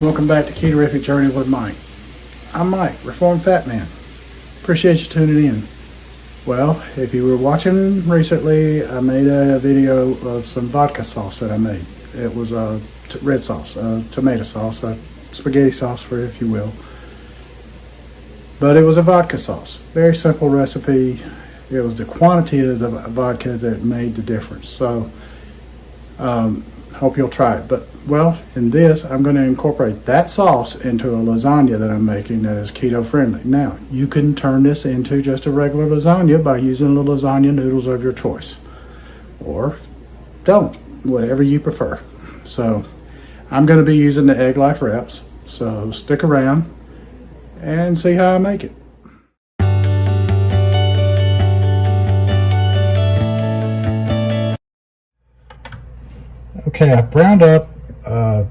Welcome back to Keto-Rific Journey with Mike. I'm Mike, Reformed Fat Man. Appreciate you tuning in. Well, if you were watching recently, I made a video of some vodka sauce that I made. It was a red sauce, a tomato sauce, a spaghetti sauce, for if you will. But it was a vodka sauce. Very simple recipe. It was the quantity of the vodka that made the difference. So, hope you'll try it. But, well, in this, I'm going to incorporate that sauce into a lasagna that I'm making that is keto-friendly. Now, you can turn this into just a regular lasagna by using the lasagna noodles of your choice. Or don't, whatever you prefer. So, I'm going to be using the Egglife wraps. So, stick around and see how I make it. Okay, I browned up a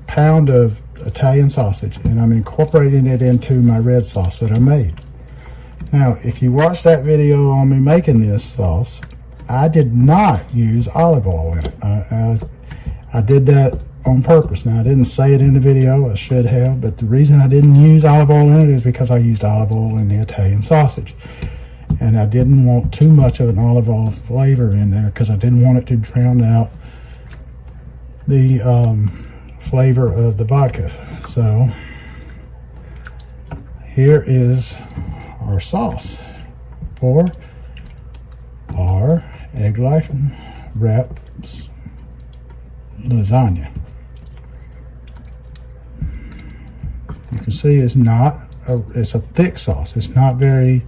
pound of Italian sausage and I'm incorporating it into my red sauce that I made. Now, if you watch that video on me making this sauce, I did not use olive oil in it. I did that on purpose. Now, I didn't say it in the video, I should have, but the reason I didn't use olive oil in it is because I used olive oil in the Italian sausage. And I didn't want too much of an olive oil flavor in there because I didn't want it to drown out the flavor of the vodka. So here is our sauce for our Egglife wraps lasagna. You can see it's a thick sauce. It's not very,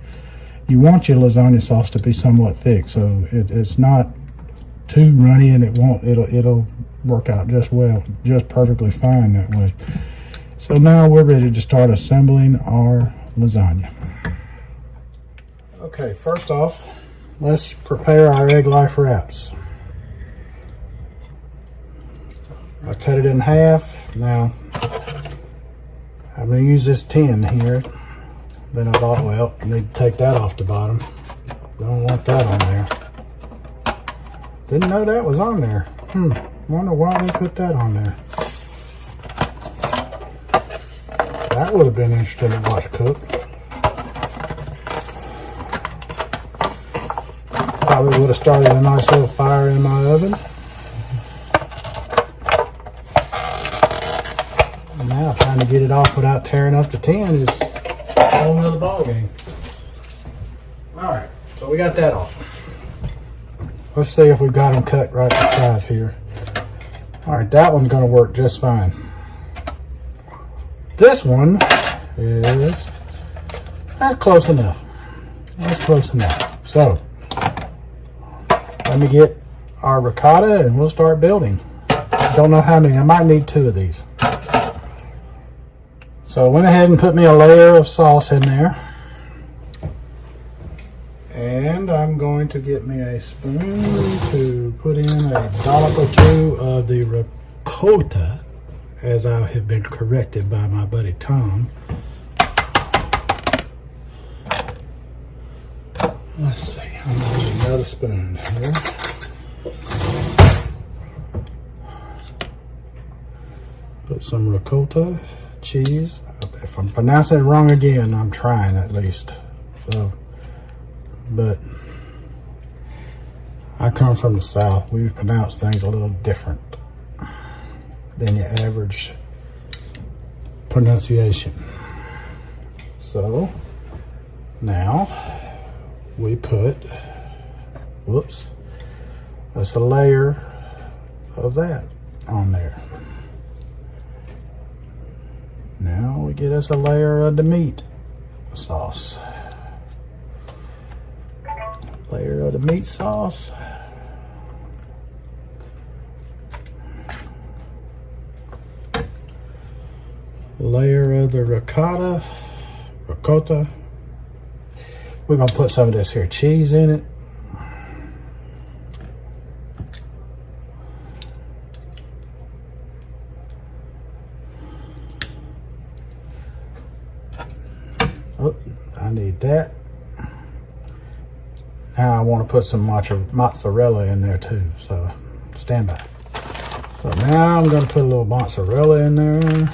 you want your lasagna sauce to be somewhat thick, so it's not too runny, and it'll work out just perfectly fine that way. So now we're ready to start assembling our lasagna. Okay, first off, let's prepare our Egglife wraps. I cut it in half. Now, I'm going to use this tin here. Then I thought, well, I need to take that off the bottom. Don't want that on there. Didn't know that was on there. Wonder why we put that on there. That would have been interesting to watch cook. Probably would have started a nice little fire in my oven. And now trying to get it off without tearing up the tin is a whole nother ball game. Alright, so we got that off. Let's see if we've got them cut right to size here. Alright, that one's going to work just fine. This one is, that's close enough. That's close enough. So, let me get our ricotta and we'll start building. Don't know how many, I might need 2 of these. So I went ahead and put me a layer of sauce in there. And I'm going to get me a spoon to put in a dollop or 2 of the ricotta, as I have been corrected by my buddy Tom. Let's see, I'm going to use another spoon here. Put some ricotta cheese. If I'm pronouncing it wrong again, I'm trying at least. So. But I come from the South. We pronounce things a little different than your average pronunciation. So now we put, that's a layer of that on there. Now we get us a layer of the meat sauce. Layer of the meat sauce. Layer of the ricotta. We're gonna put some of this here cheese in it. Oh, I need that. Now I want to put some mozzarella in there too, so stand by. So now I'm going to put a little mozzarella in there.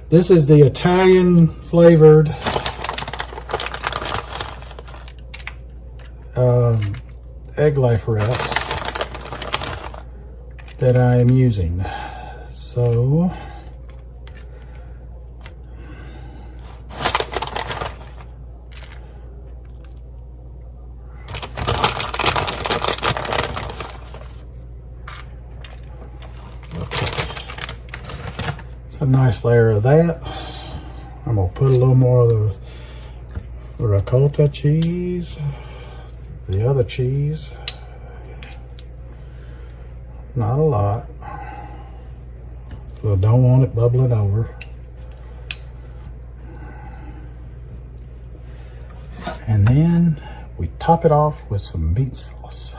This is the Italian flavored Egglife wraps that I am using. So it's a nice layer of that. I'm gonna put a little more of the ricotta cheese, the other cheese, not a lot, so I don't want it bubbling over. And then we top it off with some meat sauce.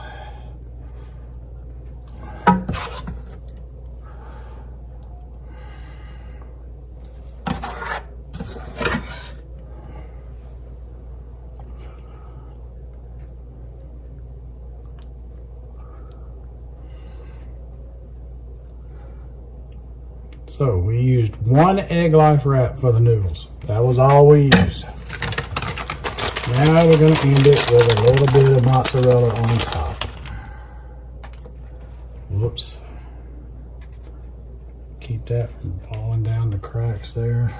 So we used 1 Egglife wrap for the noodles. That was all we used. Now we're going to end it with a little bit of mozzarella on top. Whoops. Keep that from falling down the cracks there.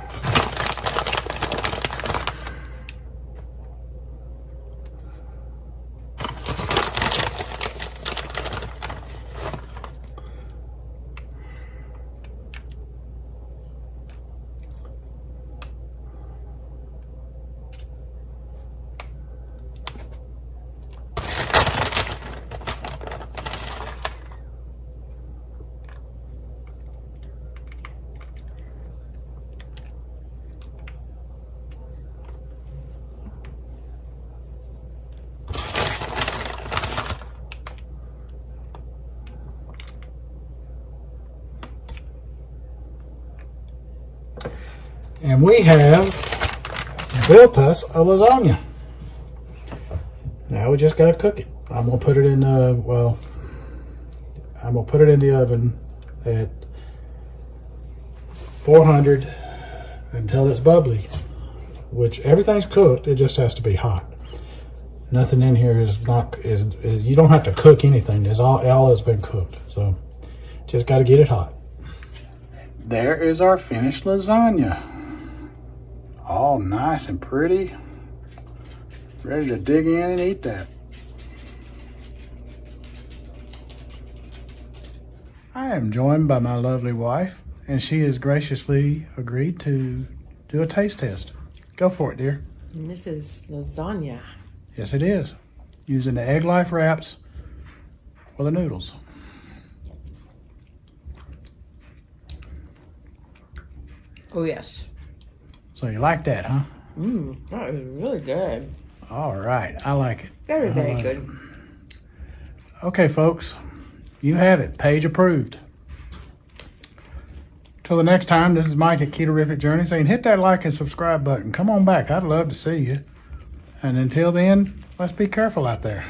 And we have built us a lasagna. Now we just gotta cook it. I'm gonna put it in I'm gonna put it in the oven at 400 until it's bubbly, which everything's cooked, it just has to be hot. Nothing in here is you don't have to cook anything. There's all has been cooked. So just gotta get it hot. There is our finished lasagna. All nice and pretty. Ready to dig in and eat that. I am joined by my lovely wife, and she has graciously agreed to do a taste test. Go for it, dear. And this is lasagna. Yes, it is. Using the Egglife wraps for the noodles. Oh, yes. So you like that, huh? That is really good. All right, I like it. Very, very good. Okay, folks, you have it. Page approved. Till the next time, this is Mike at Keto-Rific Journey saying hit that like and subscribe button. Come on back. I'd love to see you. And until then, let's be careful out there.